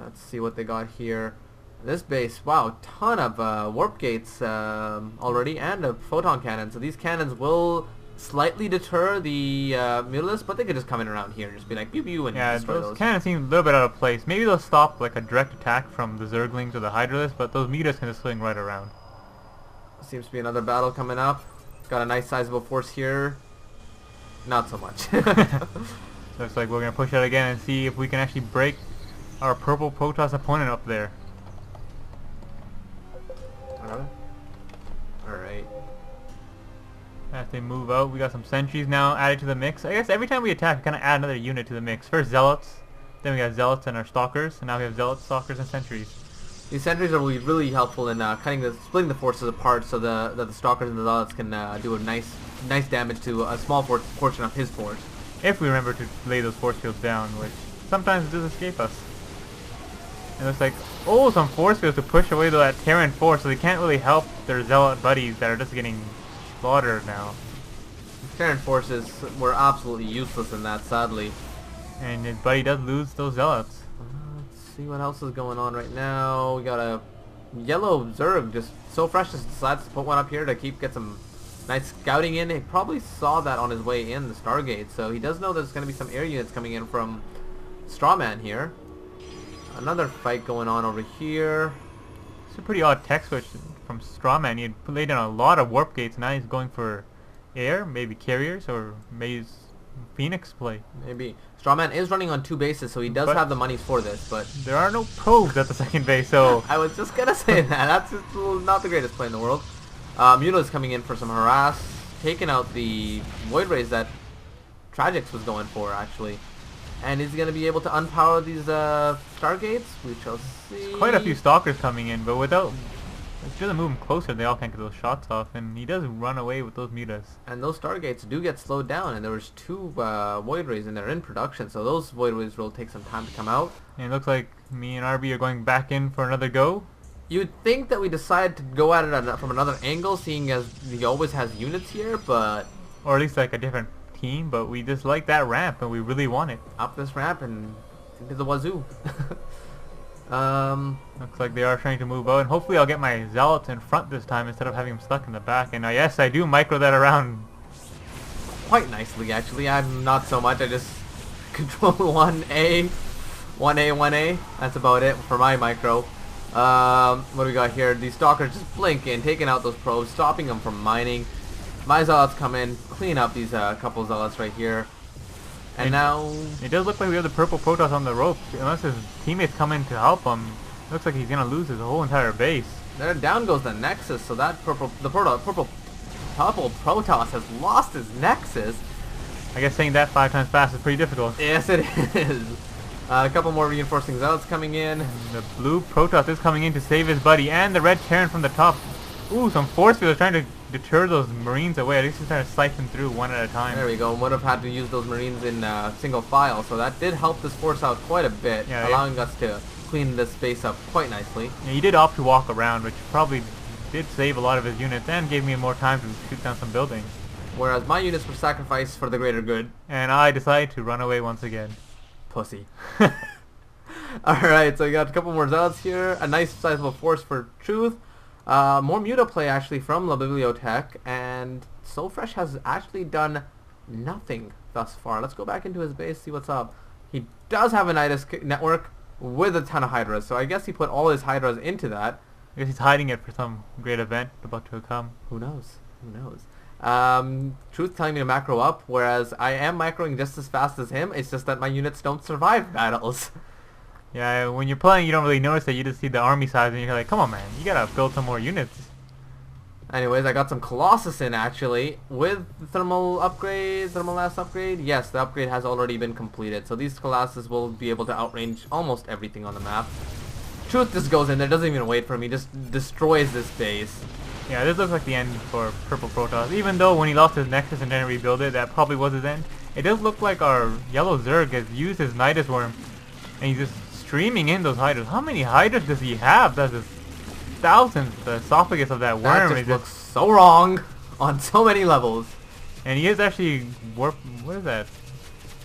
Let's see what they got here. This base, wow, ton of warp gates already, and a photon cannon. So these cannons will slightly deter the Mutalisks, but they could just come in around here and just be like pew pew and destroy those. Cannons seem a little bit out of place. Maybe they'll stop like a direct attack from the Zerglings or the Hydralisks, but those Mutas can just swing right around. Seems to be another battle coming up. Got a nice sizable force here. Not so much. Looks like we're gonna push out again and see if we can actually break our purple Protoss opponent up there. Alright. As they move out, we got some sentries now added to the mix. I guess every time we attack, we kind of add another unit to the mix. First Zealots, then we got Zealots and our Stalkers, and now we have Zealots, Stalkers, and Sentries. These sentries are really helpful in splitting the forces apart, so that the Stalkers and the Zealots can do a nice damage to a small portion of his force. If we remember to lay those force fields down, which sometimes does escape us. It looks like, oh, some force fields to push away that Terran force, so they can't really help their Zealot buddies that are just getting slaughtered now. Terran forces were absolutely useless in that, sadly. And his buddy does lose those Zealots. Let's see what else is going on right now. We got a yellow Zerg, just so fresh, just decides to put one up here to get some nice scouting in. He probably saw that on his way in, the Stargate, so he does know there's going to be some air units coming in from Strawman here. Another fight going on over here. It's a pretty odd tech switch from Strawman. He had laid down a lot of warp gates, now he's going for air, maybe carriers, or maybe Phoenix play. Maybe. Strawman is running on 2 bases, so he does have the monies for this, but there are no probes at the second base, so I was just gonna say that. That's just not the greatest play in the world. Mula is coming in for some harass, taking out the Void Rays that Tragix was going for, actually. And is he going to be able to unpower these Stargates? We shall see. Quite a few Stalkers coming in, but without... If he doesn't move them closer, they all can't get those shots off, and he does run away with those Mutas. And those Stargates do get slowed down, and there was 2 Void Rays and they're in production, so those Void Rays will take some time to come out. And it looks like me and RB are going back in for another go. You'd think that we decide to go at it from another angle, seeing as he always has units here, but... Or at least like a different team, but we just like that ramp and we really want it. Up this ramp and into the wazoo. Looks like they are trying to move out, and hopefully I'll get my Zealots in front this time instead of having them stuck in the back. And yes, I do micro that around quite nicely, actually. I'm not so much. I just control 1A, 1A, 1A. That's about it for my micro. What do we got here? These Stalkers just blinking, taking out those probes, stopping them from mining. My Zealots come in, clean up these couple Zealots right here. And now... It does look like we have the purple Protoss on the ropes. Unless his teammates come in to help him, looks like he's going to lose his whole entire base. There, down goes the Nexus, so that purple Protoss has lost his Nexus. I guess saying that 5 times fast is pretty difficult. Yes, it is. A couple more reinforcing Zealots coming in. And the blue Protoss is coming in to save his buddy, and the red Terran from the top. Ooh, some force fields trying to deter those Marines away. At least he's trying to siphon through one at a time. There we go. Would have had to use those Marines in single file, so that did help this force out quite a bit, allowing us to clean this base up quite nicely. Yeah, he did opt to walk around, which probably did save a lot of his units and gave me more time to shoot down some buildings. Whereas my units were sacrificed for the greater good. And I decided to run away once again. Pussy. Alright, so we got a couple more Zealots here. A nice sizable force for Truth. More Muta play actually from La Bibliothèque, and SoFresh has actually done nothing thus far. Let's go back into his base, see what's up. He does have a Nidus network with a ton of Hydras, so I guess he put all his Hydras into that. I guess he's hiding it for some great event about to come. Who knows? Who knows? Truth telling me to macro up, whereas I am macroing just as fast as him. It's just that my units don't survive battles. Yeah, when you're playing, you don't really notice that. You just see the army size, and you're like, come on, man, you gotta build some more units. Anyways, I got some Colossus in, actually, with thermal upgrade, thermal last upgrade. Yes, the upgrade has already been completed, so these Colossus will be able to outrange almost everything on the map. Truth just goes in there, doesn't even wait for me, just destroys this base. Yeah, this looks like the end for Purple Protoss. Even though when he lost his Nexus and then rebuilt it, that probably was his end. It does look like our yellow Zerg has used his Nidus Worm, and he's just streaming in those Hydras. How many Hydras does he have? That's just thousands. The esophagus of that worm. That just looks so wrong on so many levels. And he is actually warp. What is that?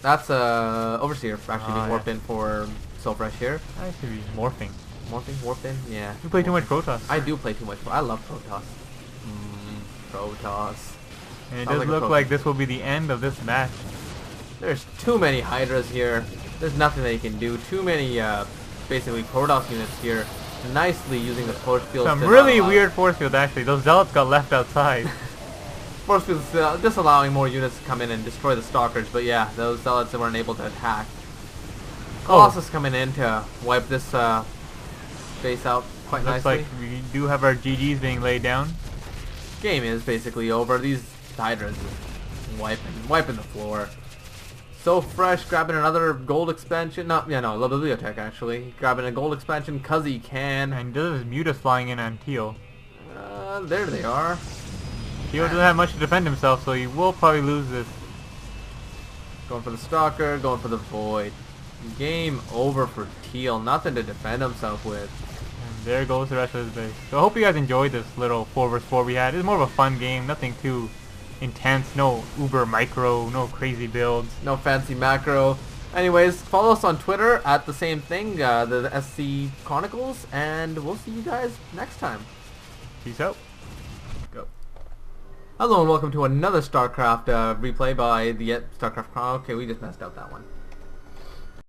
That's Overseer actually being warped in for so fresh here. I should be morphing. Morphing, warping, yeah. You play too much Morphing. Protoss. I do play too much. I love Protoss. Protoss. And it Sounds does like a look Protoss. like this will be the end of this match. There's too many Hydras here. There's nothing that you can do. Too many, basically Protoss units here. Nicely using the force fields. Some to really not allow- weird force field actually. Those zealots got left outside. Force fields just allowing more units to come in and destroy the stalkers. But yeah, those zealots that weren't able to attack. Colossus coming in to wipe this base out quite Looks nicely. like we do have our GGs being laid down. Game is basically over. These Hydras just wiping the floor. So fresh, grabbing another gold expansion. No, Bibliotech actually. Grabbing a gold expansion cause he can. And this is Mutas flying in on Teal. There they are. Teal doesn't have much to defend himself, so he will probably lose this. Going for the Stalker, going for the Void. Game over for Teal. Nothing to defend himself with. And there goes the rest of his base. So I hope you guys enjoyed this little 4 vs 4 we had. It's more of a fun game, nothing too intense, no uber micro, no crazy builds. No fancy macro. Anyways, follow us on Twitter at the same thing, the SC Chronicles, and we'll see you guys next time. Peace out. Go. Hello and welcome to another StarCraft replay by the StarCraft Chronicle. Okay, we just messed up that one.